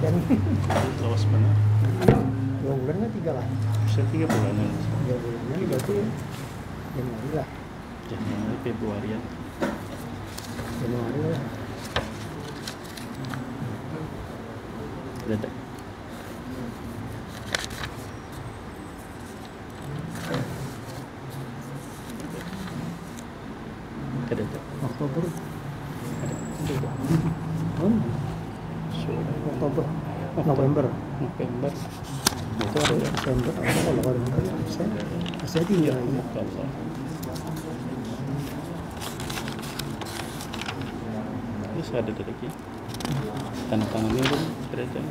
dan Lawas benar. 2 bulan kan 3 lah. Bisa 3 bulanan. 3 bulannya berarti Januari lah. Januari, Februari ya. Januari lah. Dadak. Dadak. Oktober. Dadak. Sudah. Oktober. November. November. Itu ada ya. Desember. Kalau November saya tinggal ya. Allah. Bisa ada lagi. Tanda tangannya itu ada.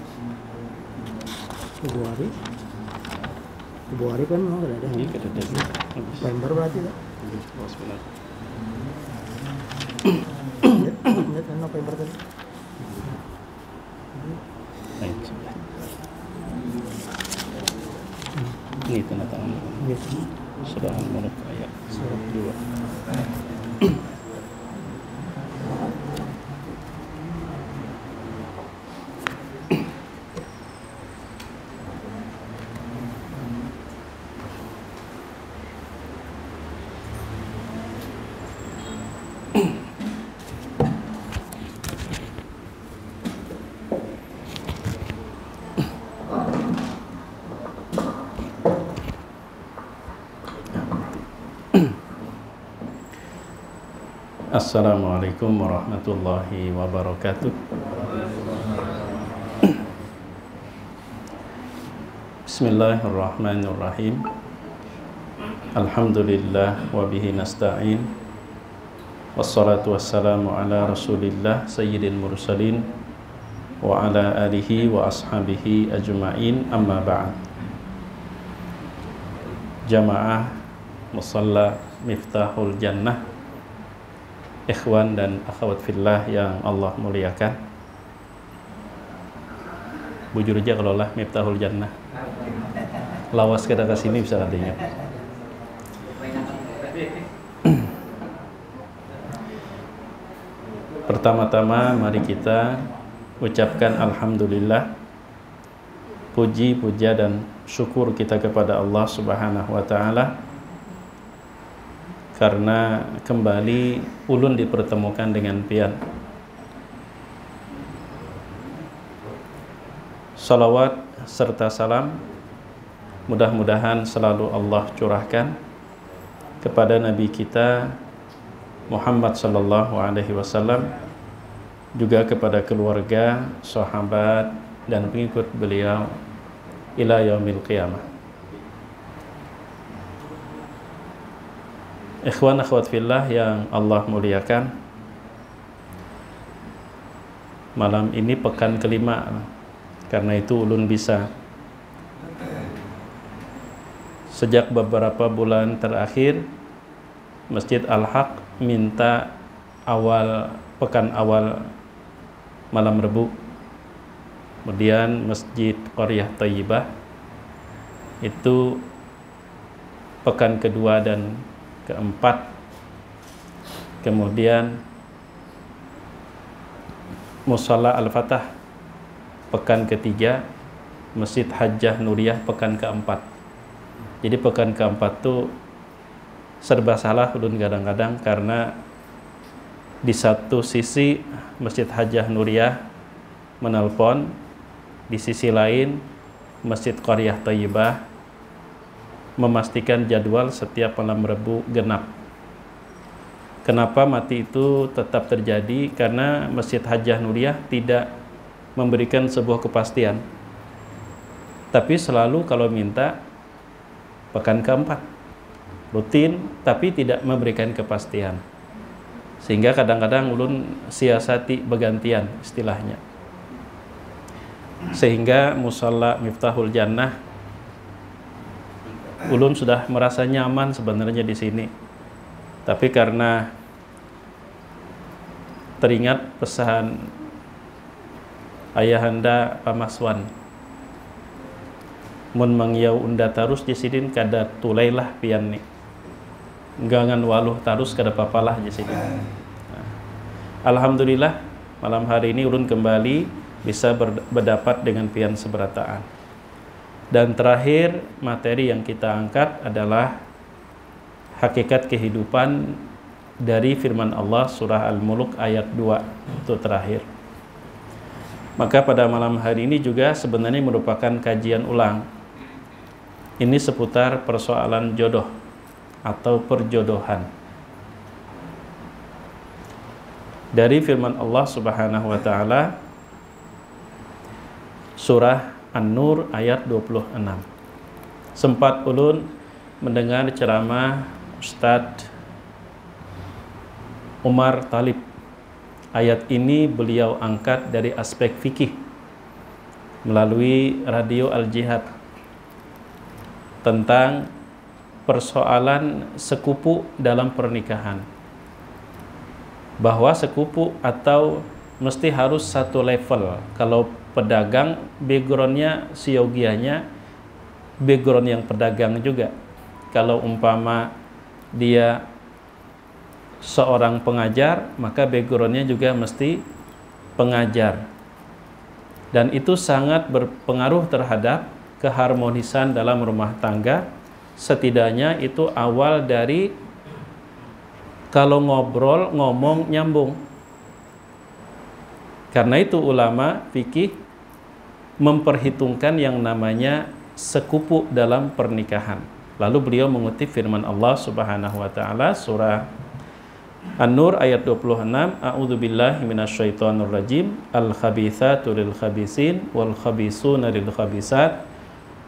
Februari kan memang ada. Ini ada dulu. November berarti ya. Lawas benar. Lihat kan November tadi. Baik, sudah. Ini tanda tangan. Gitu. Sudah menurut ayat surat 2. Assalamualaikum warahmatullahi wabarakatuh. Bismillahirrahmanirrahim. Alhamdulillah wa bihi nasta'in. Wassalatu wassalamu ala Rasulillah sayyidil mursalin wa ala alihi wa ashabihi ajma'in, amma ba'd. Jamaah Musalla Miftahul Jannah, ikhwan dan akhwat fillah yang Allah muliakan. Bujur aja kalau lah Miftahul Jannah. Lawas kita ke sini bisa katanya. Pertama-tama mari kita ucapkan alhamdulillah, puji, puja dan syukur kita kepada Allah Subhanahu wa taala karena kembali ulun dipertemukan dengan pian. Salawat serta salam mudah-mudahan selalu Allah curahkan kepada Nabi kita Muhammad sallallahu alaihi wasallam, juga kepada keluarga, sahabat dan pengikut beliau ila yaumil qiyamah. Ikhwan akhwat fillah yang Allah muliakan, malam ini pekan kelima, karena itu ulun bisa sejak beberapa bulan terakhir Masjid Al-Haq minta pekan awal malam Rebu, kemudian Masjid Qaryah Thayyibah itu pekan kedua dan keempat, kemudian Musalla Al-Fatah pekan ketiga, Masjid Hajjah Nuriyah pekan keempat. Jadi pekan keempat tuh serba salah ulun kadang-kadang, karena di satu sisi Masjid Hajjah Nuriyah menelpon, di sisi lain Masjid Qaryah Thayyibah memastikan jadwal setiap malam Rebu genap. Kenapa mati itu tetap terjadi? Karena Masjid Hajjah Nuriyah tidak memberikan sebuah kepastian, tapi selalu kalau minta pekan keempat rutin, tapi tidak memberikan kepastian, sehingga kadang-kadang ulun siasati bergantian istilahnya, sehingga Musalla Miftahul Jannah ulun sudah merasa nyaman sebenarnya di sini, tapi karena teringat pesan ayahanda Pamaswan, mun mangyau unda tarus di sini kada tulailah pian ni, gangan waluh tarus kada papalah di sini. Alhamdulillah malam hari ini ulun kembali bisa berdapat dengan pian seberataan. Dan terakhir, materi yang kita angkat adalah hakikat kehidupan dari firman Allah surah Al-Mulk ayat 2 itu terakhir. Maka pada malam hari ini juga sebenarnya merupakan kajian ulang. Ini seputar persoalan jodoh atau perjodohan. Dari firman Allah Subhanahu wa taala surah An-Nur ayat 26. Sempat ulun mendengar ceramah Ustadz Umar Talib. Ayat ini beliau angkat dari aspek fikih melalui radio Al-Jihad tentang persoalan sekupu dalam pernikahan. Bahwa sekupu atau mesti harus satu level. Kalau pedagang, backgroundnya siogianya background yang pedagang juga. Kalau umpama dia seorang pengajar, maka backgroundnya juga mesti pengajar. Dan itu sangat berpengaruh terhadap keharmonisan dalam rumah tangga. Setidaknya itu awal dari kalau ngobrol, ngomong nyambung. Karena itu ulama fikih memperhitungkan yang namanya sekupu dalam pernikahan. Lalu beliau mengutip firman Allah Subhanahu wa taala surah An-Nur ayat 26, A'udzubillahi minasyaitonirrajim, al-khabithatu lil-khabisin wal-khabisuna lil-khabisat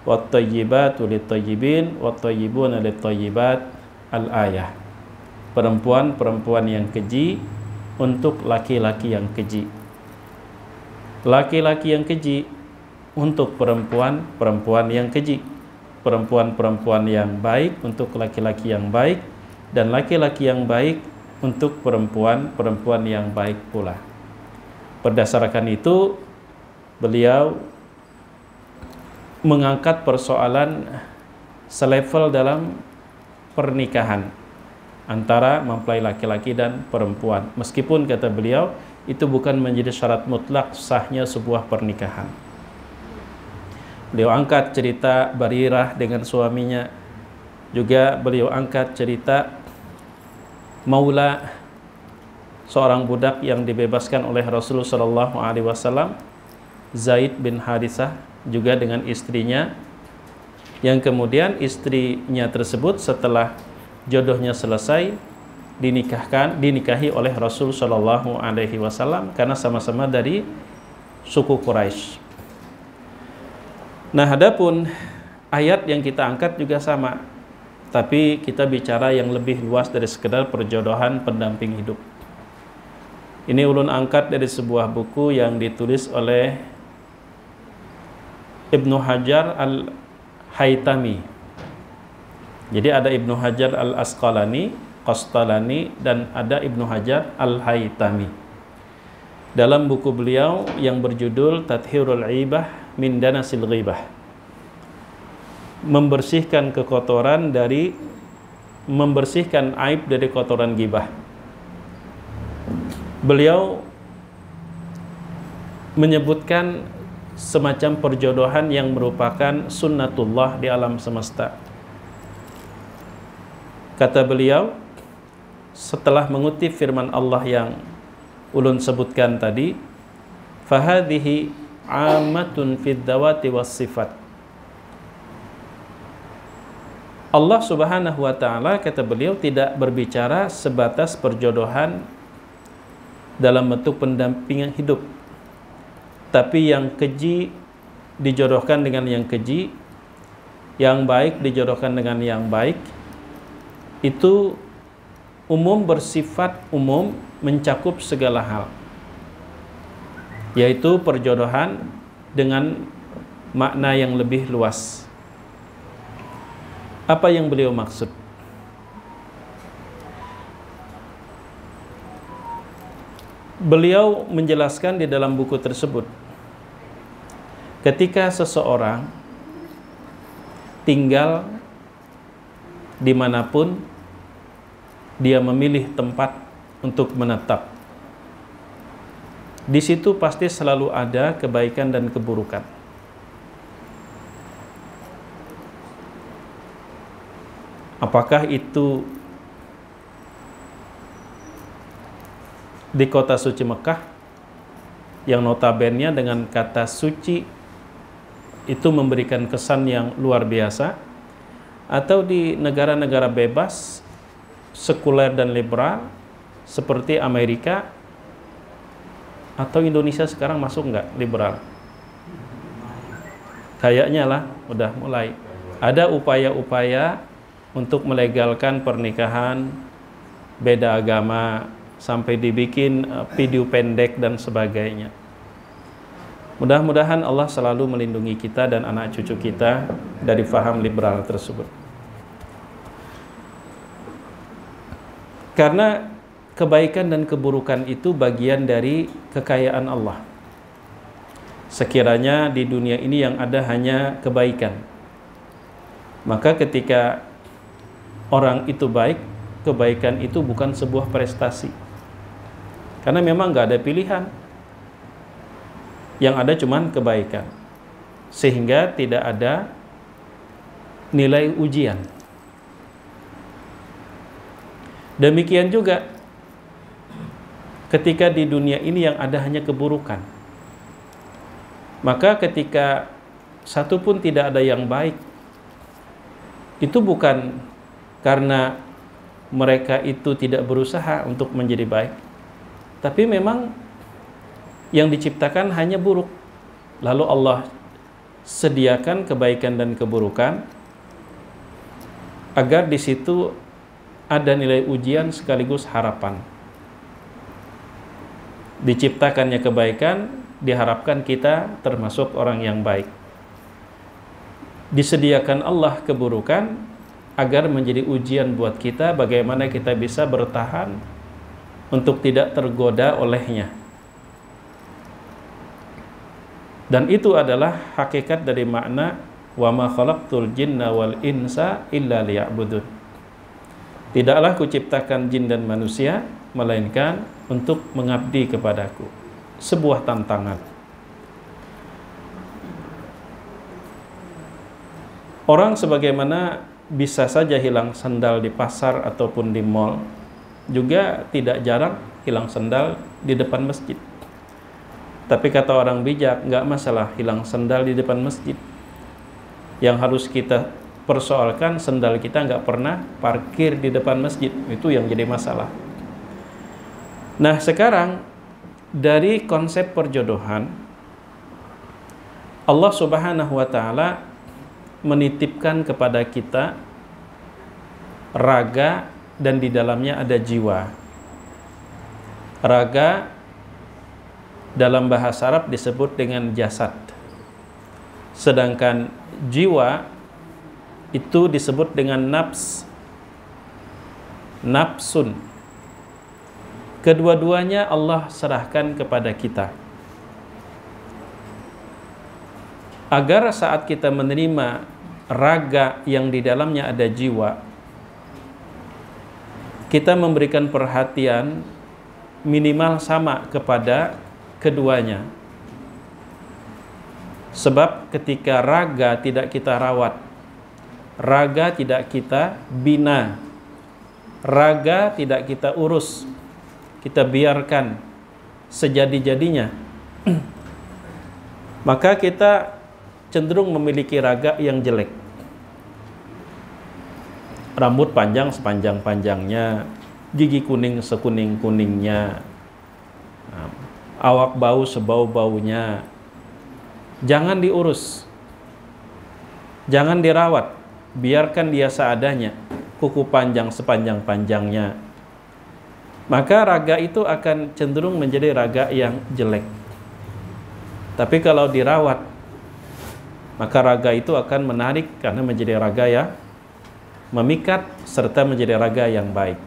wat-tayyibatu lit-tayyibin wat-tayyibuna lit-tayyibat. Al-ayah. Perempuan-perempuan yang keji untuk laki-laki yang keji. Laki-laki yang keji untuk perempuan-perempuan yang keji. Perempuan-perempuan yang baik untuk laki-laki yang baik, dan laki-laki yang baik untuk perempuan-perempuan yang baik pula. Berdasarkan itu, beliau mengangkat persoalan selevel dalam pernikahan antara mempelai laki-laki dan perempuan. Meskipun kata beliau, itu bukan menjadi syarat mutlak sahnya sebuah pernikahan. Beliau angkat cerita Barirah dengan suaminya. Juga beliau angkat cerita Maula, seorang budak yang dibebaskan oleh Rasulullah SAW, Zaid bin Harithah, juga dengan istrinya, yang kemudian istrinya tersebut setelah jodohnya selesai dinikahi oleh Rasul SAW karena sama-sama dari suku Quraisy. Nah, adapun ayat yang kita angkat juga sama, tapi kita bicara yang lebih luas dari sekedar perjodohan pendamping hidup. Ini ulun angkat dari sebuah buku yang ditulis oleh Ibnu Hajar Al-Haytami. Jadi ada Ibnu Hajar Al-Qastalani dan ada Ibnu Hajar Al-Haytami. Dalam buku beliau yang berjudul Tathhirul Ibah min Danasil Ghibah, membersihkan aib dari kotoran gibah. Beliau menyebutkan semacam perjodohan yang merupakan sunnatullah di alam semesta. Kata beliau, setelah mengutip firman Allah yang ulun sebutkan tadi, fahadhihi amatun fid dawati was sifat. Allah Subhanahu wa taala, kata beliau, tidak berbicara sebatas perjodohan dalam bentuk pendampingan hidup, tapi yang keji dijodohkan dengan yang keji, yang baik dijodohkan dengan yang baik. Itu umum, bersifat umum, mencakup segala hal, yaitu perjodohan dengan makna yang lebih luas. Apa yang beliau maksud? Beliau menjelaskan di dalam buku tersebut, ketika seseorang tinggal dimanapun, dia memilih tempat untuk menetap. Di situ pasti selalu ada kebaikan dan keburukan. Apakah itu di kota suci Mekah yang notabene dengan kata suci itu memberikan kesan yang luar biasa, atau di negara-negara bebas, sekuler dan liberal seperti Amerika atau Indonesia sekarang masuk nggak liberal? Kayaknya lah, udah mulai ada upaya-upaya untuk melegalkan pernikahan beda agama, sampai dibikin video pendek dan sebagainya. Mudah-mudahan Allah selalu melindungi kita dan anak cucu kita dari faham liberal tersebut. Karena kebaikan dan keburukan itu bagian dari kekayaan Allah. Sekiranya di dunia ini yang ada hanya kebaikan, maka ketika orang itu baik, kebaikan itu bukan sebuah prestasi. Karena memang nggak ada pilihan. Yang ada cuman kebaikan. Sehingga tidak ada nilai ujian. Demikian juga ketika di dunia ini yang ada hanya keburukan. Maka ketika satu pun tidak ada yang baik, itu bukan karena mereka itu tidak berusaha untuk menjadi baik, tapi memang yang diciptakan hanya buruk. Lalu Allah sediakan kebaikan dan keburukan agar di situ ada nilai ujian sekaligus harapan. Diciptakannya kebaikan, diharapkan kita termasuk orang yang baik. Disediakan Allah keburukan agar menjadi ujian buat kita bagaimana kita bisa bertahan untuk tidak tergoda olehnya. Dan itu adalah hakikat dari makna wa ma khalaqtul jinna wal insa illa liya'budun. Tidaklah kuciptakan jin dan manusia melainkan untuk mengabdi kepadaku. Sebuah tantangan. Orang sebagaimana bisa saja hilang sandal di pasar ataupun di mall, juga tidak jarang hilang sandal di depan masjid. Tapi kata orang bijak, nggak masalah hilang sandal di depan masjid. Yang harus kita persoalkan, sandal kita nggak pernah parkir di depan masjid. Itu yang jadi masalah. Nah sekarang, dari konsep perjodohan, Allah Subhanahu wa Ta'ala menitipkan kepada kita raga dan di dalamnya ada jiwa. Raga dalam bahasa Arab disebut dengan jasad. Sedangkan jiwa itu disebut dengan nafs. Nafsun. Kedua-duanya Allah serahkan kepada kita. Agar saat kita menerima raga yang di dalamnya ada jiwa, kita memberikan perhatian minimal sama kepada keduanya. Sebab ketika raga tidak kita rawat, raga tidak kita bina, raga tidak kita urus, kita biarkan sejadi-jadinya, maka kita cenderung memiliki raga yang jelek. Rambut panjang sepanjang-panjangnya, gigi kuning sekuning-kuningnya, awak bau sebau-baunya. Jangan diurus, jangan dirawat, biarkan dia seadanya, kuku panjang sepanjang-panjangnya. Maka raga itu akan cenderung menjadi raga yang jelek. Tapi kalau dirawat, maka raga itu akan menarik karena menjadi raga yang memikat serta menjadi raga yang baik.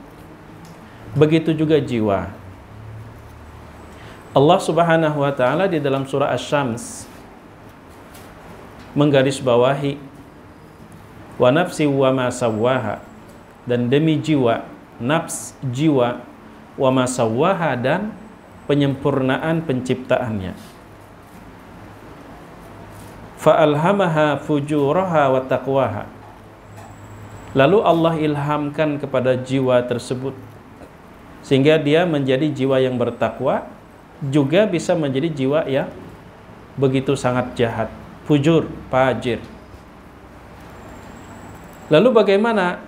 Begitu juga jiwa. Allah Subhanahu wa Ta'ala di dalam surah Asy-Syams menggarisbawahi wa nafsi wa ma sawwaha, dan demi jiwa, nafs jiwa, wa ma sawwaha, dan penyempurnaan penciptaannya. Fa'alhamaha fujuraha wa taqwaha. Lalu Allah ilhamkan kepada jiwa tersebut sehingga dia menjadi jiwa yang bertakwa, juga bisa menjadi jiwa yang begitu sangat jahat, fujur, fajir. Lalu bagaimana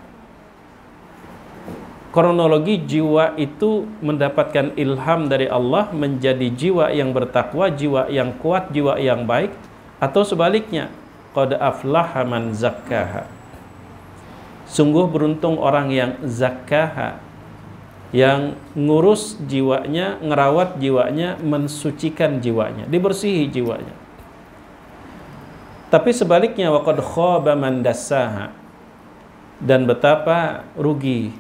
kronologi jiwa itu mendapatkan ilham dari Allah menjadi jiwa yang bertakwa, jiwa yang kuat, jiwa yang baik, atau sebaliknya, qad aflaha man zakkaha. Sungguh beruntung orang yang zakkaha, yang ngurus jiwanya, ngerawat jiwanya, mensucikan jiwanya, dibersihi jiwanya. Tapi sebaliknya, wa qad khaba man dassaha. Dan betapa rugi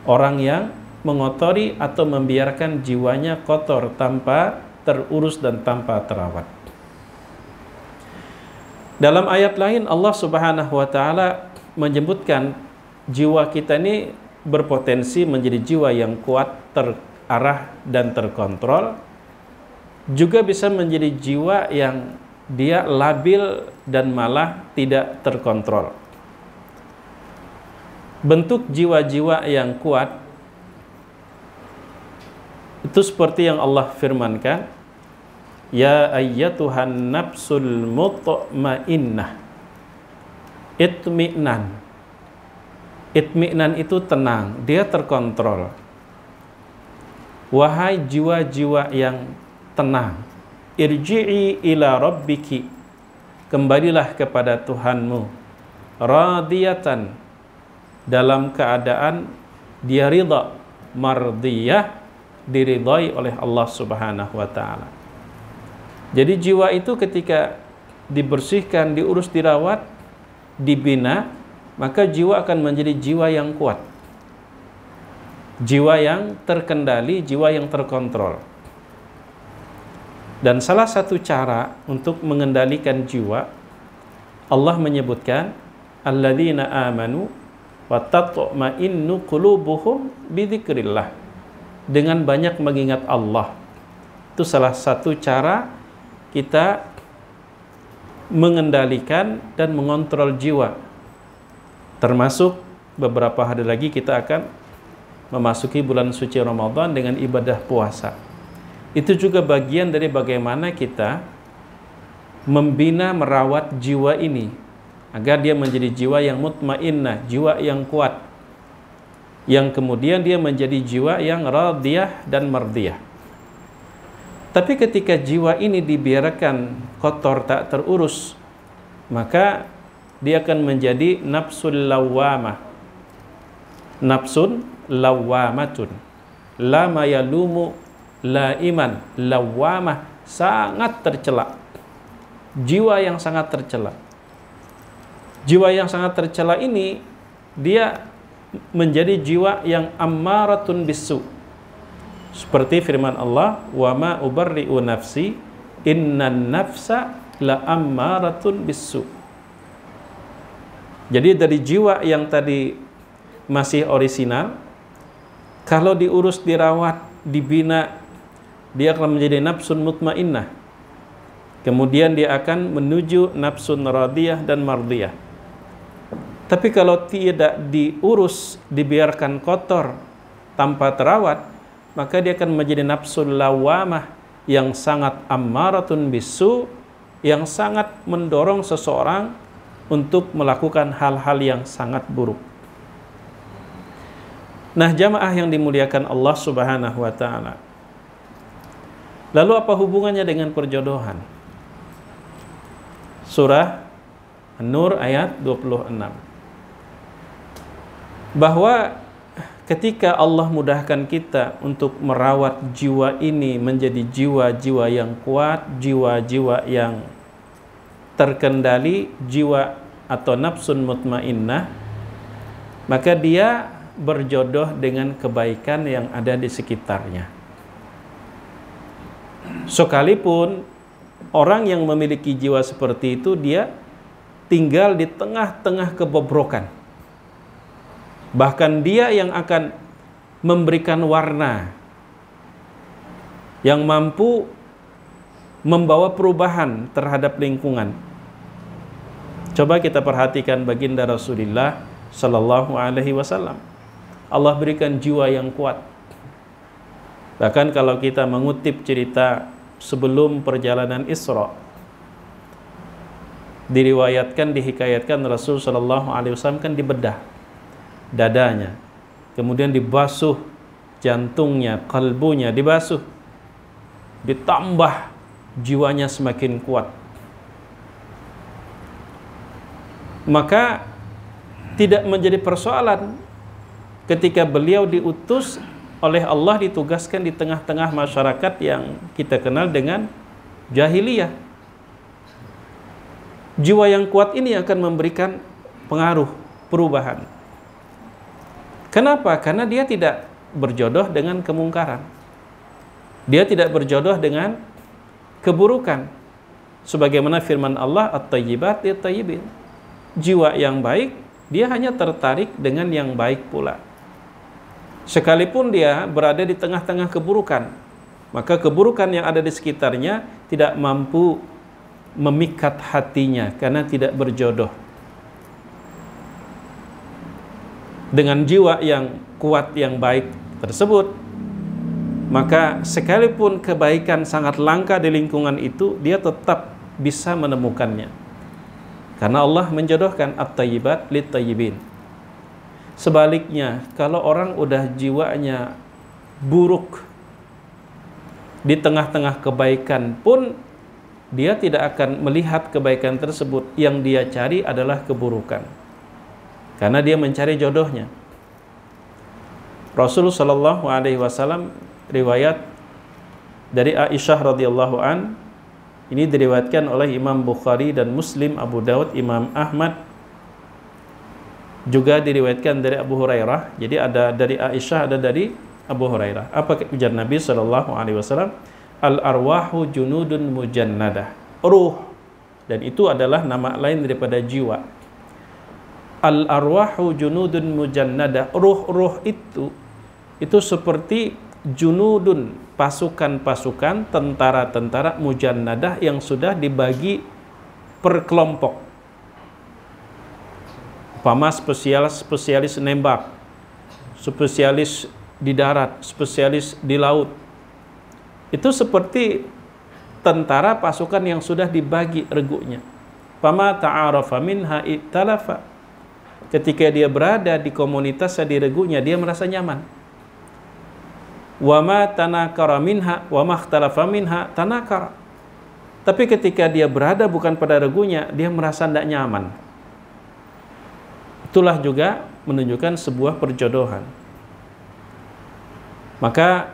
orang yang mengotori atau membiarkan jiwanya kotor tanpa terurus dan tanpa terawat. Dalam ayat lain Allah Subhanahu wa taala menyebutkan jiwa kita ini berpotensi menjadi jiwa yang kuat, terarah dan terkontrol, juga bisa menjadi jiwa yang dia labil dan malah tidak terkontrol. Bentuk jiwa-jiwa yang kuat itu seperti yang Allah firmankan, ya ayyatuhan nafsul mutmainnah, itmi'nan. Itmi'nan itu tenang, dia terkontrol. Wahai jiwa-jiwa yang tenang, irji'i ila rabbiki, kembalilah kepada Tuhanmu, radiyatan, dalam keadaan dia ridha, mardiyah, diridhai oleh Allah Subhanahu wa taala. Jadi jiwa itu ketika dibersihkan, diurus, dirawat, dibina, maka jiwa akan menjadi jiwa yang kuat, jiwa yang terkendali, jiwa yang terkontrol. Dan salah satu cara untuk mengendalikan jiwa, Allah menyebutkan alladzina amanu wa tatma'innu qulubuhum bidzikrillah, dengan banyak mengingat Allah. Itu salah satu cara kita mengendalikan dan mengontrol jiwa. Termasuk beberapa hari lagi kita akan memasuki bulan suci Ramadan dengan ibadah puasa. Itu juga bagian dari bagaimana kita membina, merawat jiwa ini agar dia menjadi jiwa yang mutmainnah, jiwa yang kuat, yang kemudian dia menjadi jiwa yang radiyah dan mardiyah. Tapi ketika jiwa ini dibiarkan kotor, tak terurus, maka dia akan menjadi nafsul lawamah. Nafsun lawamatun, lama yalumu laiman, lawamah, sangat tercela. Jiwa yang sangat tercela. Jiwa yang sangat tercela ini, dia menjadi jiwa yang ammaratun bisu. Seperti firman Allah, wa ma ubarri'u nafsi, innan nafsa la ammaratun bisu. Jadi dari jiwa yang tadi masih orisinal, kalau diurus, dirawat, dibina, dia akan menjadi nafsun mutmainnah. Kemudian dia akan menuju nafsun radiyah dan mardiyah. Tapi kalau tidak diurus, dibiarkan kotor tanpa terawat, maka dia akan menjadi nafsul lawamah yang sangat ammaratun bisu, yang sangat mendorong seseorang untuk melakukan hal-hal yang sangat buruk. Nah, jamaah yang dimuliakan Allah Subhanahu wa taala. Lalu apa hubungannya dengan perjodohan? Surah An-Nur ayat 26. Bahwa ketika Allah mudahkan kita untuk merawat jiwa ini menjadi jiwa-jiwa yang kuat, jiwa-jiwa yang terkendali, jiwa atau nafsun mutmainnah, maka dia berjodoh dengan kebaikan yang ada di sekitarnya. Sekalipun orang yang memiliki jiwa seperti itu, dia tinggal di tengah-tengah kebobrokan. Bahkan dia yang akan memberikan warna yang mampu membawa perubahan terhadap lingkungan. Coba kita perhatikan baginda Rasulullah Sallallahu Alaihi Wasallam. Allah berikan jiwa yang kuat. Bahkan kalau kita mengutip cerita sebelum perjalanan Isra, diriwayatkan, dihikayatkan Rasul Sallallahu Alaihi Wasallam kan dibedah dadanya, kemudian dibasuh jantungnya, kalbunya dibasuh, ditambah jiwanya semakin kuat. Maka tidak menjadi persoalan ketika beliau diutus oleh Allah, ditugaskan di tengah-tengah masyarakat yang kita kenal dengan jahiliyah. Jiwa yang kuat ini akan memberikan pengaruh perubahan. Kenapa? Karena dia tidak berjodoh dengan kemungkaran. Dia tidak berjodoh dengan keburukan. Sebagaimana firman Allah, at-tayyibat lit-tayyibin. Jiwa yang baik, dia hanya tertarik dengan yang baik pula. Sekalipun dia berada di tengah-tengah keburukan, maka keburukan yang ada di sekitarnya tidak mampu memikat hatinya karena tidak berjodoh. Dengan jiwa yang kuat, yang baik tersebut, maka sekalipun kebaikan sangat langka di lingkungan itu, dia tetap bisa menemukannya. Karena Allah menjodohkan at-tayyibat lit-tayyibin. Sebaliknya, kalau orang udah jiwanya buruk, di tengah-tengah kebaikan pun dia tidak akan melihat kebaikan tersebut. Yang dia cari adalah keburukan, karena dia mencari jodohnya. Rasulullah Shallallahu Alaihi Wasallam, riwayat dari Aisyah radhiyallahu an, ini diriwayatkan oleh Imam Bukhari dan Muslim, Abu Daud, Imam Ahmad, juga diriwayatkan dari Abu Hurairah. Jadi ada dari Aisyah, ada dari Abu Hurairah. Apa ujar Nabi Shallallahu Alaihi Wasallam? Al-arwahu junudun mujannadah. Ruh, dan itu adalah nama lain daripada jiwa. Al-arwahu junudun mujannadah. Ruh-ruh itu seperti junudun, pasukan-pasukan, tentara-tentara mujannadah yang sudah dibagi per kelompok. Umpama spesialis nembak, spesialis di darat, spesialis di laut. Itu seperti tentara pasukan yang sudah dibagi regunya. Fama ta'arafa minha ittalafa. Ketika dia berada di komunitas di regunya, dia merasa nyaman. Wa ma tanakara minha wa ma ikhtalafa minha tanakara. Tapi ketika dia berada bukan pada regunya, dia merasa tidak nyaman. Itulah juga menunjukkan sebuah perjodohan. Maka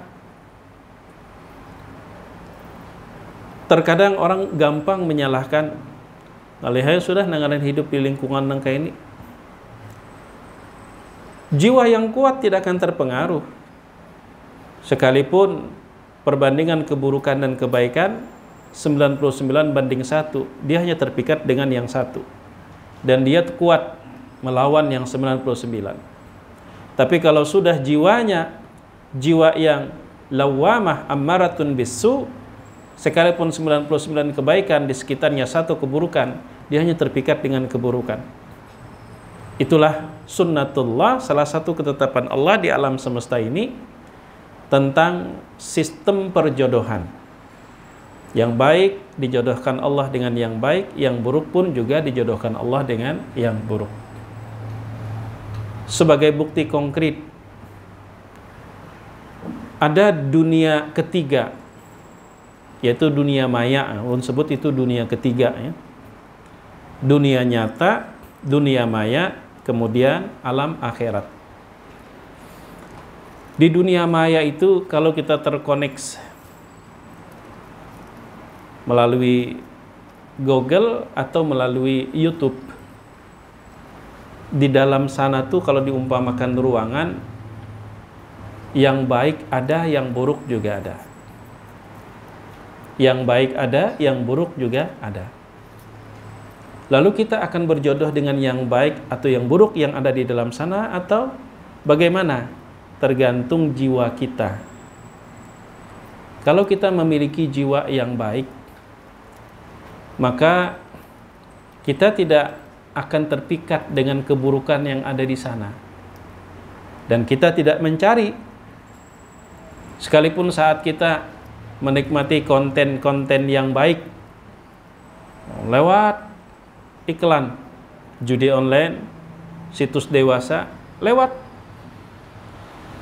terkadang orang gampang menyalahkan, alihai sudah nanganan hidup di lingkungan nangka ini. Jiwa yang kuat tidak akan terpengaruh. Sekalipun perbandingan keburukan dan kebaikan 99:1, dia hanya terpikat dengan yang satu. Dan dia kuat melawan yang 99. Tapi kalau sudah jiwanya jiwa yang lawamah ammaratun bisu, sekalipun 99 kebaikan di sekitarnya satu keburukan, dia hanya terpikat dengan keburukan. Itulah sunnatullah, salah satu ketetapan Allah di alam semesta ini tentang sistem perjodohan. Yang baik dijodohkan Allah dengan yang baik, yang buruk pun juga dijodohkan Allah dengan yang buruk. Sebagai bukti konkret, ada dunia ketiga, yaitu dunia maya. Ulun sebut itu dunia ketiga, ya. Dunia nyata, dunia maya, kemudian alam akhirat. Di dunia maya itu, kalau kita terkoneksi melalui Google atau melalui YouTube, di dalam sana tuh kalau diumpamakan ruangan, yang baik ada, yang buruk juga ada. Yang baik ada, yang buruk juga ada. Lalu kita akan berjodoh dengan yang baik atau yang buruk yang ada di dalam sana, atau bagaimana? Tergantung jiwa kita. Kalau kita memiliki jiwa yang baik, maka kita tidak akan terpikat dengan keburukan yang ada di sana. Dan kita tidak mencari, sekalipun saat kita menikmati konten-konten yang baik lewat iklan judi online, situs dewasa, lewat,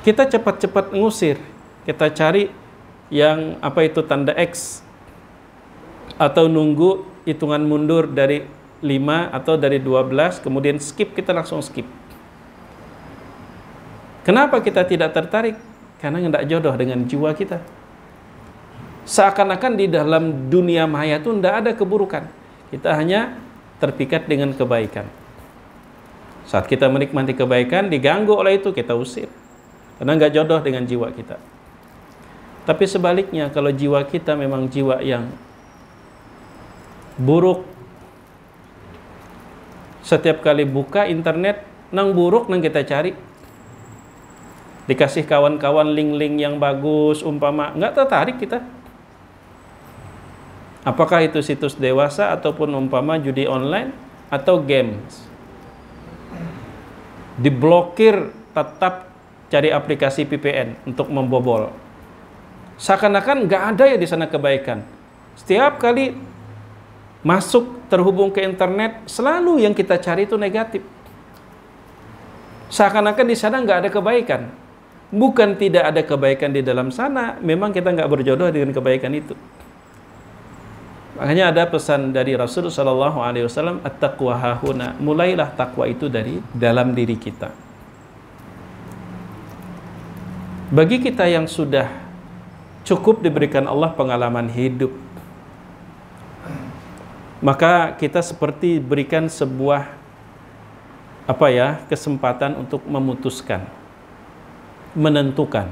kita cepat-cepat ngusir. Kita cari yang tanda X, atau nunggu hitungan mundur dari 5 atau dari 12, kemudian skip, kita langsung skip. Kenapa kita tidak tertarik? Karena tidak jodoh dengan jiwa kita. Seakan-akan di dalam dunia maya itu tidak ada keburukan. Kita hanya terpikat dengan kebaikan. Saat kita menikmati kebaikan, diganggu oleh itu, kita usir. Karena nggak jodoh dengan jiwa kita. Tapi sebaliknya, kalau jiwa kita memang jiwa yang buruk, setiap kali buka internet, nang buruk nang kita cari. Dikasih kawan-kawan link-link yang bagus, umpama, nggak tertarik kita. Apakah itu situs dewasa ataupun umpama judi online atau games. Diblokir, tetap cari aplikasi VPN untuk membobol. Seakan-akan nggak ada ya di sana kebaikan. Setiap kali masuk terhubung ke internet, selalu yang kita cari itu negatif. Seakan-akan di sana nggak ada kebaikan. Bukan tidak ada kebaikan di dalam sana, memang kita nggak berjodoh dengan kebaikan itu. Makanya ada pesan dari Rasul sallallahu alaihi wasallam, at-taqwa hahuna, mulailah takwa itu dari dalam diri kita. Bagi kita yang sudah cukup diberikan Allah pengalaman hidup, maka kita seperti berikan sebuah kesempatan untuk memutuskan, menentukan,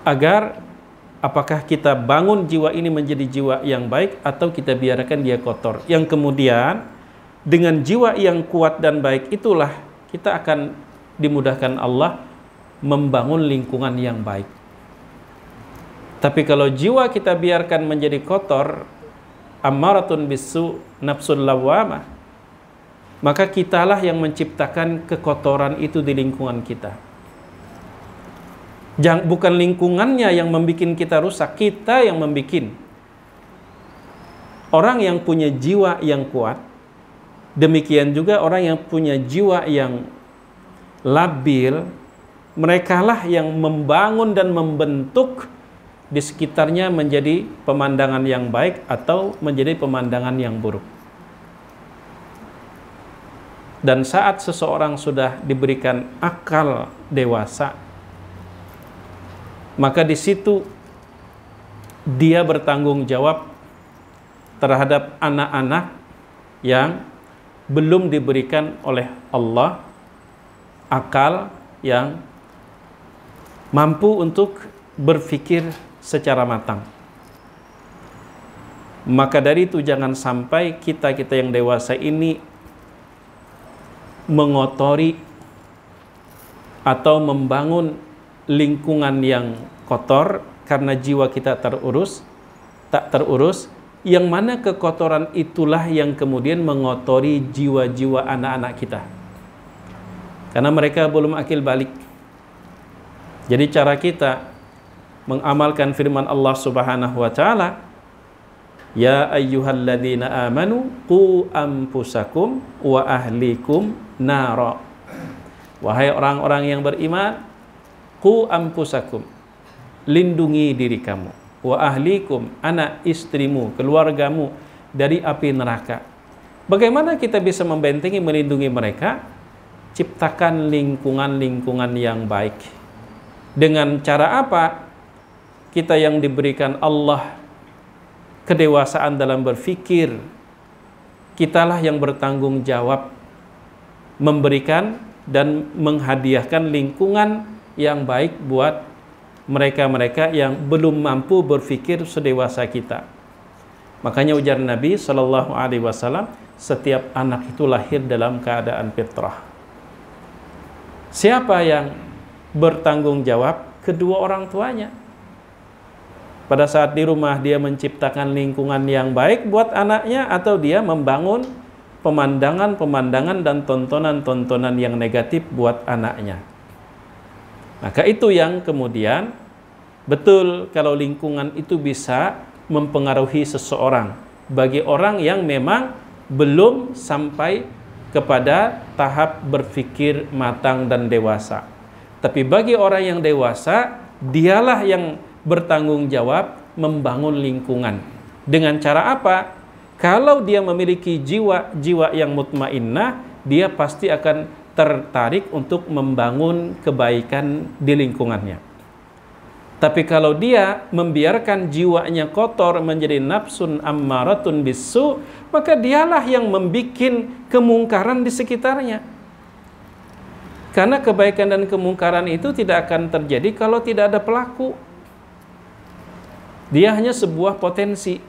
agar apakah kita bangun jiwa ini menjadi jiwa yang baik atau kita biarkan dia kotor. Yang kemudian dengan jiwa yang kuat dan baik itulah kita akan dimudahkan Allah membangun lingkungan yang baik. Tapi kalau jiwa kita biarkan menjadi kotor, ammaratun bisu, nafsul lawwamah, maka kitalah yang menciptakan kekotoran itu di lingkungan kita. Bukan lingkungannya yang membuat kita rusak, kita yang membuat. Orang yang punya jiwa yang kuat, demikian juga orang yang punya jiwa yang labil, merekalah yang membangun dan membentuk di sekitarnya menjadi pemandangan yang baik atau menjadi pemandangan yang buruk. Dan saat seseorang sudah diberikan akal dewasa, maka di situ dia bertanggung jawab terhadap anak-anak yang belum diberikan oleh Allah akal yang mampu untuk berpikir secara matang. Maka dari itu jangan sampai kita-kita yang dewasa ini mengotori atau membangun lingkungan yang kotor karena jiwa kita tak terurus, yang mana kekotoran itulah yang kemudian mengotori jiwa-jiwa anak-anak kita. Karena mereka belum akil balik. Jadi cara kita mengamalkan firman Allah Subhanahu wa taala, ya ayyuhalladzina amanu qu anfusakum wa ahlikum nara. Wahai orang-orang yang beriman, qu anfusakum, lindungi diri kamu, wa ahlikum, anak istrimu, keluargamu dari api neraka. Bagaimana kita bisa membentengi, melindungi mereka? Ciptakan lingkungan-lingkungan yang baik. Dengan cara apa? Kita yang diberikan Allah kedewasaan dalam berpikir, kitalah yang bertanggung jawab memberikan dan menghadiahkan lingkungan yang baik buat mereka-mereka yang belum mampu berpikir sedewasa kita. Makanya ujar Nabi Shallallahu Alaihi Wasallam, setiap anak itu lahir dalam keadaan fitrah. Siapa yang bertanggung jawab kedua orang tuanya. Pada saat di rumah dia menciptakan lingkungan yang baik buat anaknya, atau dia membangun pemandangan-pemandangan dan tontonan-tontonan yang negatif buat anaknya. Maka itu yang kemudian betul kalau lingkungan itu bisa mempengaruhi seseorang bagi orang yang memang belum sampai kepada tahap berpikir matang dan dewasa. Tapi bagi orang yang dewasa, dialah yang bertanggung jawab membangun lingkungan. Dengan cara apa? Kalau dia memiliki jiwa yang mutmainnah, dia pasti akan tertarik untuk membangun kebaikan di lingkungannya. Tapi kalau dia membiarkan jiwanya kotor menjadi nafsun ammaratun bisu, maka dialah yang membuat kemungkaran di sekitarnya. Karena kebaikan dan kemungkaran itu tidak akan terjadi kalau tidak ada pelaku. Dia hanya sebuah potensi.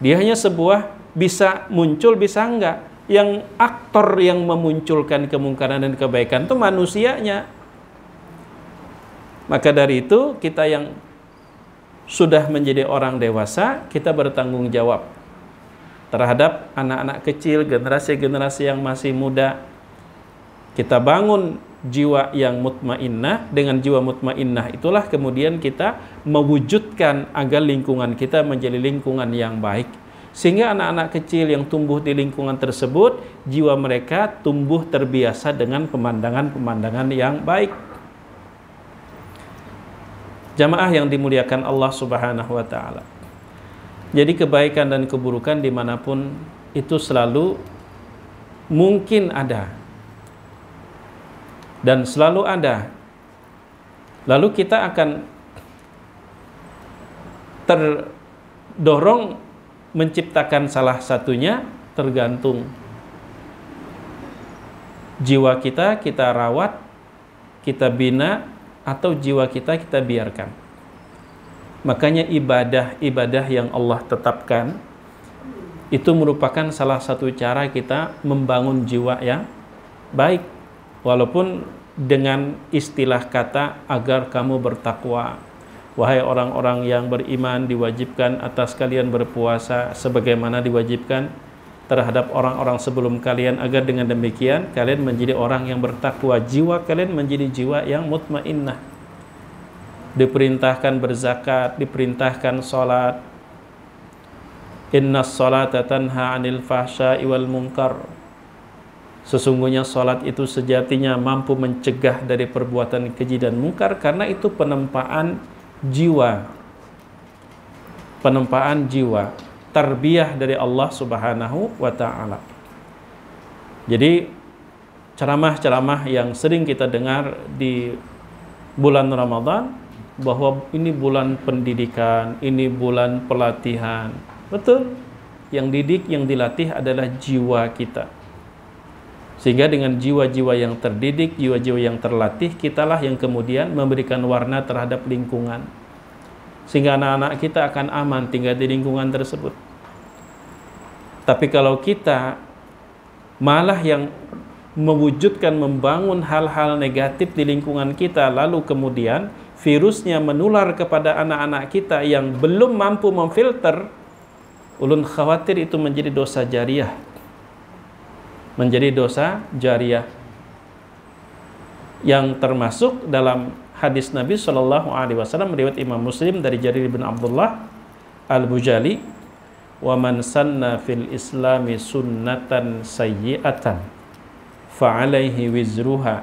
Dia hanya sebuah bisa muncul, bisa enggak. Yang aktor yang memunculkan kemungkaran dan kebaikan itu manusianya. Maka dari itu kita yang sudah menjadi orang dewasa, kita bertanggung jawab terhadap anak-anak kecil, generasi-generasi yang masih muda. Kita bangun jiwa yang mutmainnah. Dengan jiwa mutmainnah itulah kemudian kita mewujudkan agar lingkungan kita menjadi lingkungan yang baik, sehingga anak-anak kecil yang tumbuh di lingkungan tersebut, jiwa mereka tumbuh terbiasa dengan pemandangan-pemandangan yang baik. Jamaah yang dimuliakan Allah Subhanahu wa ta'ala. Jadi kebaikan dan keburukan dimanapun itu selalu mungkin ada dan selalu ada. Lalu kita akan terdorong menciptakan salah satunya, tergantung jiwa kita rawat, kita bina, atau jiwa kita biarkan. Makanya ibadah yang Allah tetapkan itu merupakan salah satu cara kita membangun jiwa yang baik, walaupun dengan istilah kata agar kamu bertakwa. Wahai orang-orang yang beriman, diwajibkan atas kalian berpuasa sebagaimana diwajibkan terhadap orang-orang sebelum kalian, agar dengan demikian kalian menjadi orang yang bertakwa, jiwa kalian menjadi jiwa yang mutmainnah. Diperintahkan berzakat, diperintahkan salat. Innas salata tanha 'anil fahsya'i wal munkar. Sesungguhnya salat itu sejatinya mampu mencegah dari perbuatan keji dan mungkar, karena itu penempaan jiwa. Penempaan jiwa, tarbiyah dari Allah Subhanahu wa ta'ala. Jadi ceramah-ceramah yang sering kita dengar di bulan Ramadan, bahwa ini bulan pendidikan, ini bulan pelatihan. Betul, yang didik, yang dilatih adalah jiwa kita. Sehingga dengan jiwa-jiwa yang terdidik, jiwa-jiwa yang terlatih, kitalah yang kemudian memberikan warna terhadap lingkungan, sehingga anak-anak kita akan aman tinggal di lingkungan tersebut. Tapi kalau kita malah yang mewujudkan, membangun hal-hal negatif di lingkungan kita, lalu kemudian virusnya menular kepada anak-anak kita yang belum mampu memfilter, ulun khawatir itu menjadi dosa jariah. Menjadi dosa jariah yang termasuk dalam hadis Nabi SAW riwayat Imam Muslim dari Jarir bin Abdullah Al-Bujali, wa man sanna fil islami sunnatan sayyi'atan fa alaihi wizruha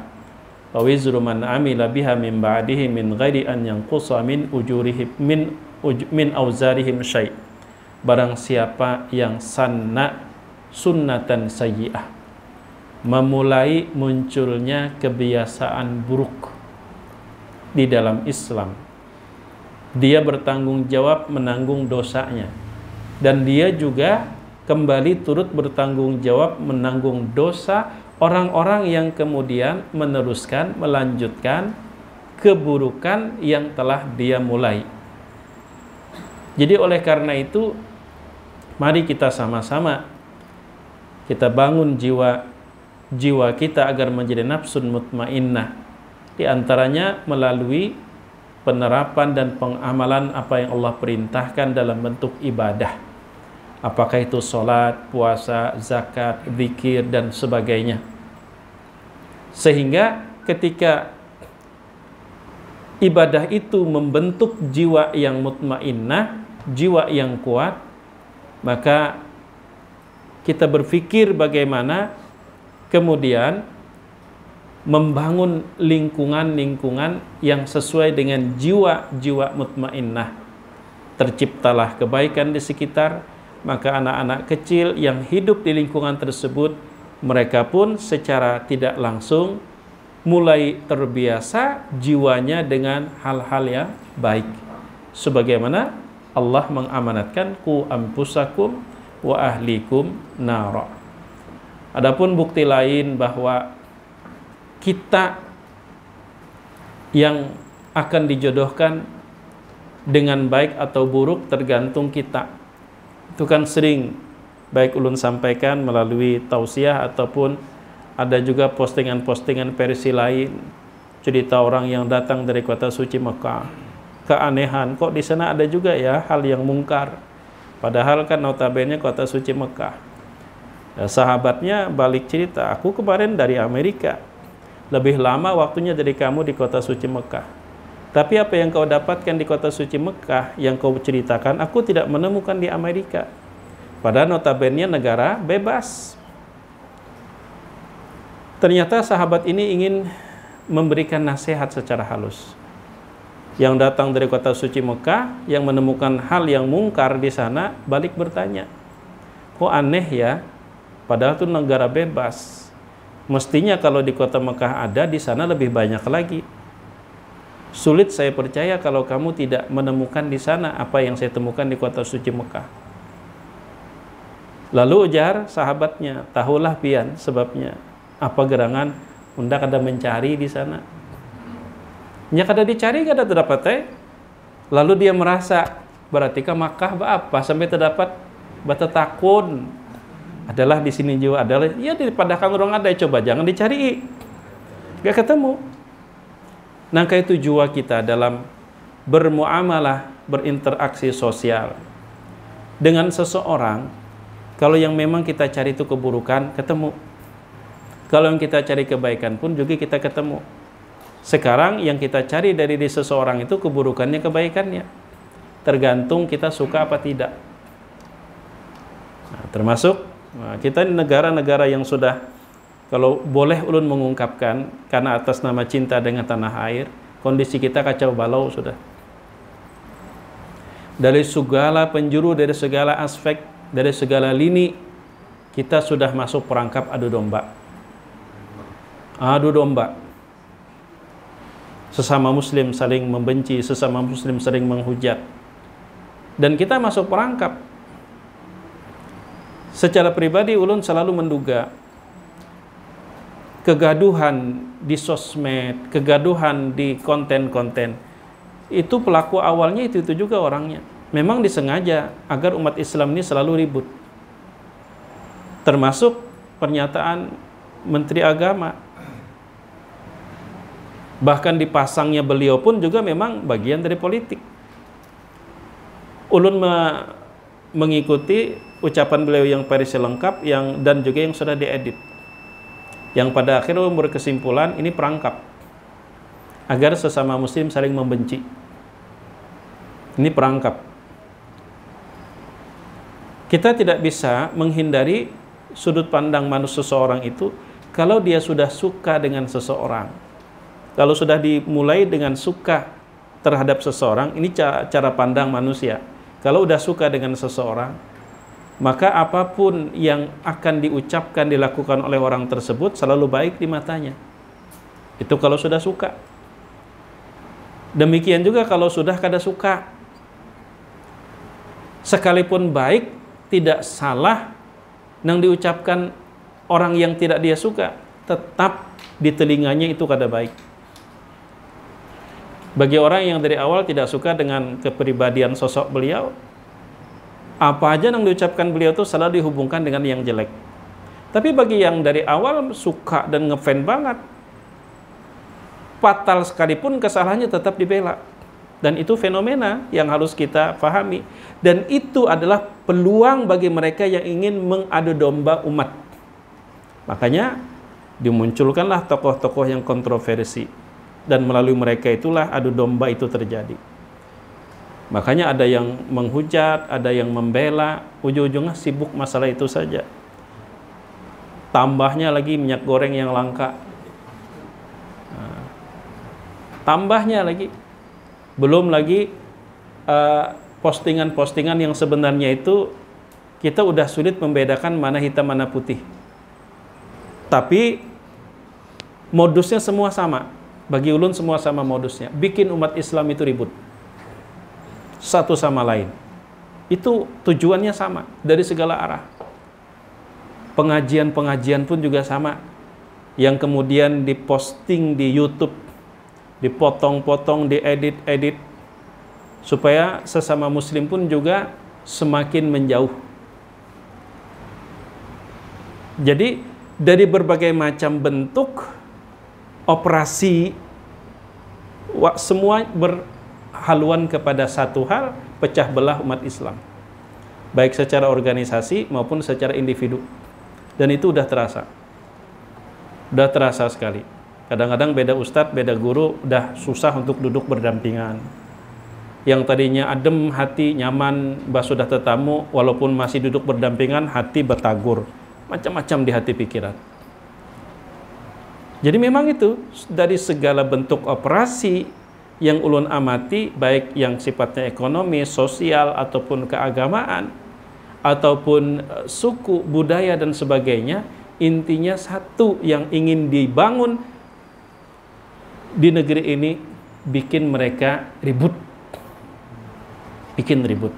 wa wizru man amila biha min ba'dihi min ghairi an yanqusa min ujurihim min auzarihim syai'. Barang siapa yang sanna sunnatan sayyi'ah, memulai munculnya kebiasaan buruk di dalam Islam, dia bertanggung jawab menanggung dosanya, dan dia juga kembali turut bertanggung jawab menanggung dosa orang-orang yang kemudian meneruskan, melanjutkan keburukan yang telah dia mulai. Jadi oleh karena itu, mari kita sama-sama kita bangun jiwa kita agar menjadi nafsun mutmainnah. Di antaranya melalui penerapan dan pengamalan apa yang Allah perintahkan dalam bentuk ibadah. Apakah itu sholat, puasa, zakat, zikir, dan sebagainya. Sehingga ketika ibadah itu membentuk jiwa yang mutmainnah, jiwa yang kuat, maka kita berpikir bagaimana kemudian membangun lingkungan-lingkungan yang sesuai dengan jiwa-jiwa mutmainnah. Terciptalah kebaikan di sekitar, maka anak-anak kecil yang hidup di lingkungan tersebut, mereka pun secara tidak langsung mulai terbiasa jiwanya dengan hal-hal yang baik. Sebagaimana Allah mengamanatkan qu anfusakum wa ahlikum nara. Adapun bukti lain bahwa kita yang akan dijodohkan dengan baik atau buruk tergantung kita. Itu kan sering baik ulun sampaikan melalui tausiah ataupun ada juga postingan-postingan versi lain, cerita orang yang datang dari kota suci Mekah. Keanehan, kok di sana ada juga ya hal yang mungkar. Padahal kan notabene kota suci Mekah. Ya, sahabatnya balik cerita, aku kemarin dari Amerika. Lebih lama waktunya dari kamu di kota suci Mekah. Tapi apa yang kau dapatkan di kota suci Mekah yang kau ceritakan, aku tidak menemukan di Amerika. Padahal notabene negara bebas. Ternyata sahabat ini ingin memberikan nasihat secara halus. Yang datang dari kota suci Mekah, yang menemukan hal yang mungkar di sana, balik bertanya, kok aneh ya? Padahal itu negara bebas. Mestinya kalau di kota Mekah ada, di sana lebih banyak lagi. Sulit saya percaya kalau kamu tidak menemukan di sana apa yang saya temukan di kota suci Mekah. Lalu ujar sahabatnya, tahulah pian sebabnya. Apa gerangan undak ada mencari di sana? Nya kada dicari kada terdapat teh. Lalu dia merasa berarti ke Makkah apa sampai terdapat bata takun. Adalah di sini juga adalah ya di padahkan orang ada, coba jangan dicari. Gak ketemu. Nangka itu jiwa kita dalam bermuamalah, berinteraksi sosial dengan seseorang. Kalau yang memang kita cari itu keburukan, ketemu. Kalau yang kita cari kebaikan pun juga kita ketemu. Sekarang yang kita cari dari seseorang itu keburukannya, kebaikannya. Tergantung kita suka apa tidak. Nah, termasuk kita di negara-negara yang sudah, kalau boleh ulun mengungkapkan, karena atas nama cinta dengan tanah air, kondisi kita kacau balau sudah. Dari segala penjuru, dari segala aspek, dari segala lini, kita sudah masuk perangkap adu domba. Adu domba. Sesama muslim saling membenci, sesama muslim saling menghujat. Dan kita masuk perangkap. Secara pribadi ulun selalu menduga kegaduhan di sosmed, kegaduhan di konten-konten itu pelaku awalnya itu juga orangnya. Memang disengaja agar umat Islam ini selalu ribut. Termasuk pernyataan Menteri Agama. Bahkan dipasangnya beliau pun juga memang bagian dari politik. Ulun mengikuti ucapan beliau yang versi lengkap dan juga yang sudah diedit. Yang pada akhirnya berkesimpulan ini perangkap agar sesama muslim saling membenci. Ini perangkap. Kita tidak bisa menghindari sudut pandang manusia seseorang itu kalau dia sudah suka dengan seseorang. Kalau sudah dimulai dengan suka terhadap seseorang, ini cara pandang manusia. Kalau udah suka dengan seseorang, maka apapun yang akan diucapkan, dilakukan oleh orang tersebut selalu baik di matanya. Itu kalau sudah suka. Demikian juga kalau sudah kada suka. Sekalipun baik, tidak salah yang diucapkan orang yang tidak dia suka, tetap di telinganya itu kada baik. Bagi orang yang dari awal tidak suka dengan kepribadian sosok beliau, apa aja yang diucapkan beliau itu selalu dihubungkan dengan yang jelek. Tapi bagi yang dari awal suka dan ngefan banget, fatal sekalipun kesalahannya tetap dibela. Dan itu fenomena yang harus kita pahami. Dan itu adalah peluang bagi mereka yang ingin mengadu domba umat. Makanya dimunculkanlah tokoh-tokoh yang kontroversi. Dan melalui mereka itulah adu domba itu terjadi. Makanya ada yang menghujat, ada yang membela, ujung-ujungnya sibuk masalah itu saja. Tambahnya lagi minyak goreng yang langka. Tambahnya lagi, belum lagi postingan-postingan yang sebenarnya itu kita udah sulit membedakan mana hitam mana putih. Tapi modusnya semua sama. Bagi ulun semua sama modusnya. Bikin umat Islam itu ribut satu sama lain. Itu tujuannya sama dari segala arah. Pengajian-pengajian pun juga sama, yang kemudian diposting di YouTube, dipotong-potong, diedit-edit, supaya sesama muslim pun juga semakin menjauh. Jadi dari berbagai macam bentuk operasi, semua berhaluan kepada satu hal, pecah belah umat Islam, baik secara organisasi maupun secara individu. Dan itu udah terasa sekali. Kadang-kadang beda ustadz, beda guru, udah susah untuk duduk berdampingan. Yang tadinya adem hati, nyaman, sudah tetamu, walaupun masih duduk berdampingan, hati bertagur, macam-macam di hati pikiran. Jadi memang itu dari segala bentuk operasi yang ulun amati, baik yang sifatnya ekonomi, sosial, ataupun keagamaan, ataupun suku, budaya, dan sebagainya, intinya satu yang ingin dibangun di negeri ini, bikin mereka ribut. Bikin ribut.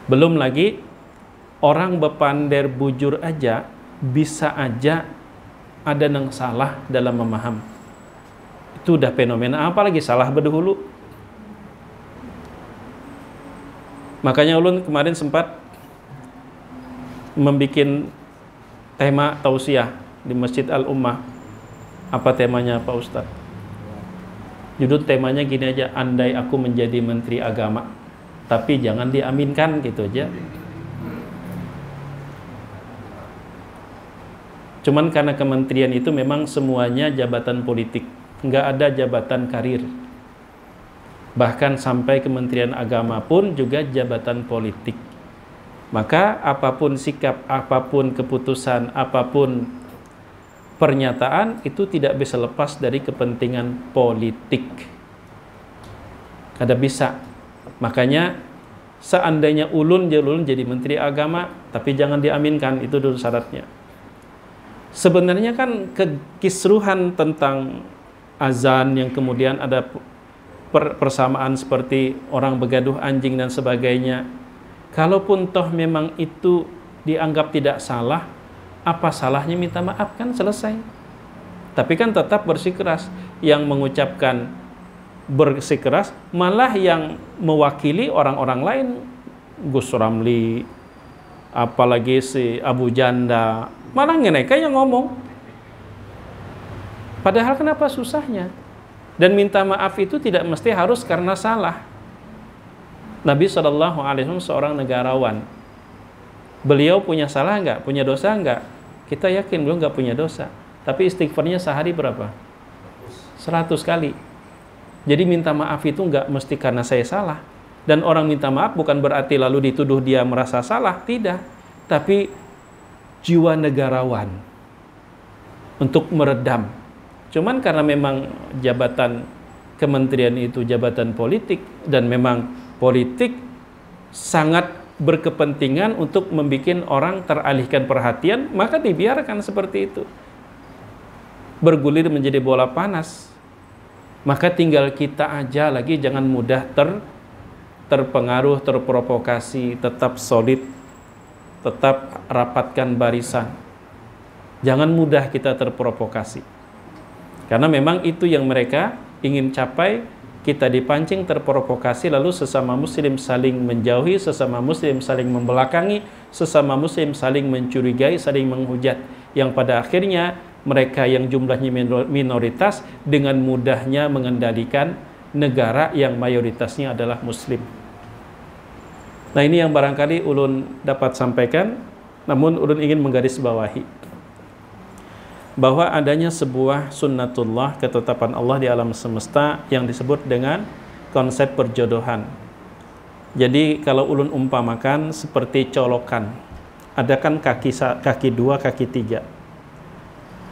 Belum lagi orang bepander bujur aja, bisa aja ada yang salah dalam memaham. Itu udah fenomena, apalagi salah berdahulu. Makanya ulun kemarin sempat membuat tema tausiah di Masjid Al-Ummah. Apa temanya Pak Ustadz? Judul temanya gini aja, andai aku menjadi menteri agama, tapi jangan diaminkan, gitu aja. Cuman karena kementerian itu memang semuanya jabatan politik, nggak ada jabatan karir. Bahkan sampai Kementerian Agama pun juga jabatan politik. Maka apapun sikap, apapun keputusan, apapun pernyataan, itu tidak bisa lepas dari kepentingan politik. Kada bisa. Makanya seandainya ulun jadi Menteri Agama, tapi jangan diaminkan, itu dulu syaratnya. Sebenarnya kan kekisruhan tentang azan yang kemudian ada persamaan seperti orang begaduh anjing dan sebagainya. Kalaupun toh memang itu dianggap tidak salah, apa salahnya minta maaf, kan selesai. Tapi kan tetap bersikeras. Yang mengucapkan bersikeras malah yang mewakili orang-orang lain, Gus Ramli, apalagi si Abu Janda, malah ngeneka yang ngomong. Padahal kenapa susahnya? Dan minta maaf itu tidak mesti harus karena salah. Nabi SAW seorang negarawan. Beliau punya salah enggak? Punya dosa enggak? Kita yakin beliau enggak punya dosa. Tapi istighfarnya sehari berapa? 100 kali. Jadi minta maaf itu enggak mesti karena saya salah. Dan orang minta maaf bukan berarti lalu dituduh dia merasa salah. Tidak. Tapi jiwa negarawan. Untuk meredam. Cuman karena memang jabatan kementerian itu jabatan politik, dan memang politik sangat berkepentingan untuk membuat orang teralihkan perhatian, maka dibiarkan seperti itu. Bergulir menjadi bola panas. Maka tinggal kita aja lagi jangan mudah terpengaruh, terprovokasi, tetap solid, tetap rapatkan barisan. Jangan mudah kita terprovokasi. Karena memang itu yang mereka ingin capai, kita dipancing terprovokasi, lalu sesama muslim saling menjauhi, sesama muslim saling membelakangi, sesama muslim saling mencurigai, saling menghujat, yang pada akhirnya mereka yang jumlahnya minoritas dengan mudahnya mengendalikan negara yang mayoritasnya adalah muslim. Nah, ini yang barangkali ulun dapat sampaikan, namun ulun ingin menggarisbawahi bahwa adanya sebuah sunnatullah, ketetapan Allah di alam semesta yang disebut dengan konsep perjodohan. Jadi kalau ulun umpamakan seperti colokan, ada kan kaki dua, kaki tiga.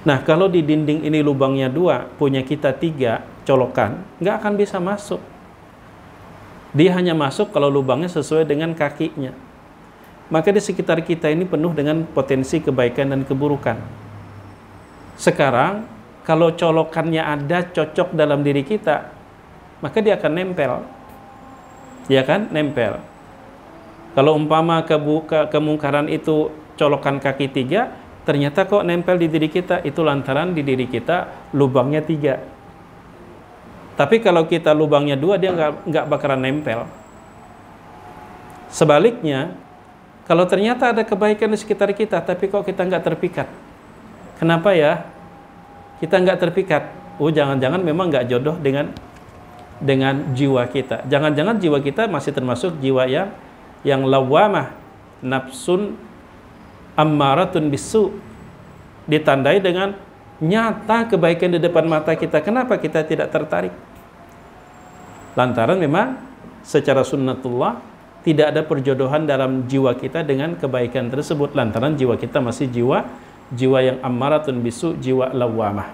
Nah, kalau di dinding ini lubangnya dua, punya kita tiga colokan, nggak akan bisa masuk. Dia hanya masuk kalau lubangnya sesuai dengan kakinya. Maka di sekitar kita ini penuh dengan potensi kebaikan dan keburukan. Sekarang, kalau colokannya ada cocok dalam diri kita, maka dia akan nempel. Ya kan? Nempel. Kalau umpama kemungkaran itu colokan kaki tiga, ternyata kok nempel di diri kita, itu lantaran di diri kita lubangnya tiga. Tapi kalau kita lubangnya dua, dia nggak bakalan nempel. Sebaliknya, kalau ternyata ada kebaikan di sekitar kita, tapi kok kita nggak terpikat. Kenapa ya? Kita nggak terpikat. Oh, jangan-jangan memang nggak jodoh dengan jiwa kita. Jangan-jangan jiwa kita masih termasuk jiwa yang lawamah, nafsun ammaratun bisu, ditandai dengan nyata kebaikan di depan mata kita. Kenapa kita tidak tertarik? Lantaran memang secara sunnatullah tidak ada perjodohan dalam jiwa kita dengan kebaikan tersebut, lantaran jiwa kita masih jiwa yang ammaratun bisu, jiwa lawamah.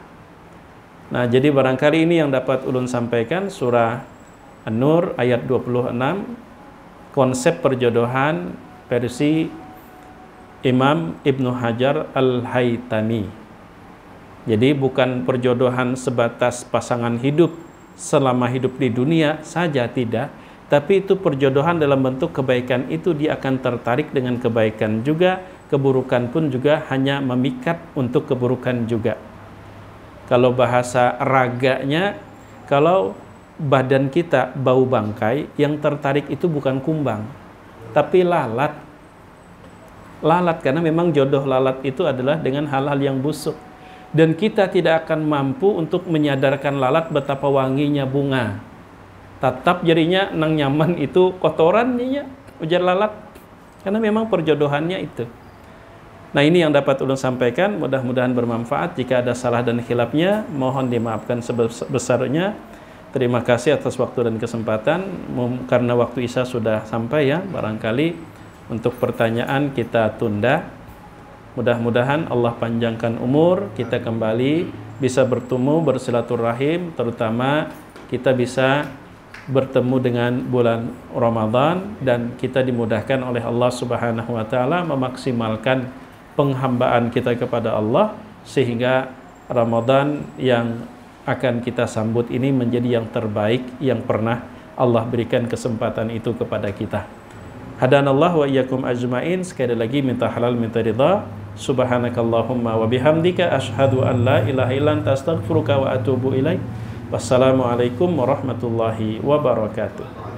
Nah, jadi barangkali ini yang dapat ulun sampaikan, surah An-Nur ayat 26, konsep perjodohan versi Imam Ibnu Hajar Al-Haytami. Jadi bukan perjodohan sebatas pasangan hidup selama hidup di dunia saja, tidak, tapi itu perjodohan dalam bentuk kebaikan, itu dia akan tertarik dengan kebaikan juga, keburukan pun juga hanya memikat untuk keburukan juga. Kalau bahasa raganya, kalau badan kita bau bangkai, yang tertarik itu bukan kumbang, tapi lalat. Lalat, karena memang jodoh lalat itu adalah dengan hal-hal yang busuk. Dan kita tidak akan mampu untuk menyadarkan lalat betapa wanginya bunga. Tetap jadinya nang nyaman itu kotorannya, ujar lalat. Karena memang perjodohannya itu. Nah, ini yang dapat ulun sampaikan, mudah-mudahan bermanfaat. Jika ada salah dan khilafnya, mohon dimaafkan sebesar-besarnya. Terima kasih atas waktu dan kesempatan. Karena waktu Isya sudah sampai ya, barangkali untuk pertanyaan kita tunda. Mudah-mudahan Allah panjangkan umur, kita kembali bisa bertemu, bersilaturahim, terutama kita bisa bertemu dengan bulan Ramadan, dan kita dimudahkan oleh Allah Subhanahu wa taala memaksimalkan penghambaan kita kepada Allah, sehingga Ramadan yang akan kita sambut ini menjadi yang terbaik yang pernah Allah berikan kesempatan itu kepada kita. Hadanallah wa iyyakum ajmain. Sekali lagi minta halal, minta ridha. Subhanakallahumma wa bihamdika asyhadu an la ilaha illa anta astaghfiruka wa atubu ilaik. Wassalamualaikum warahmatullahi wabarakatuh.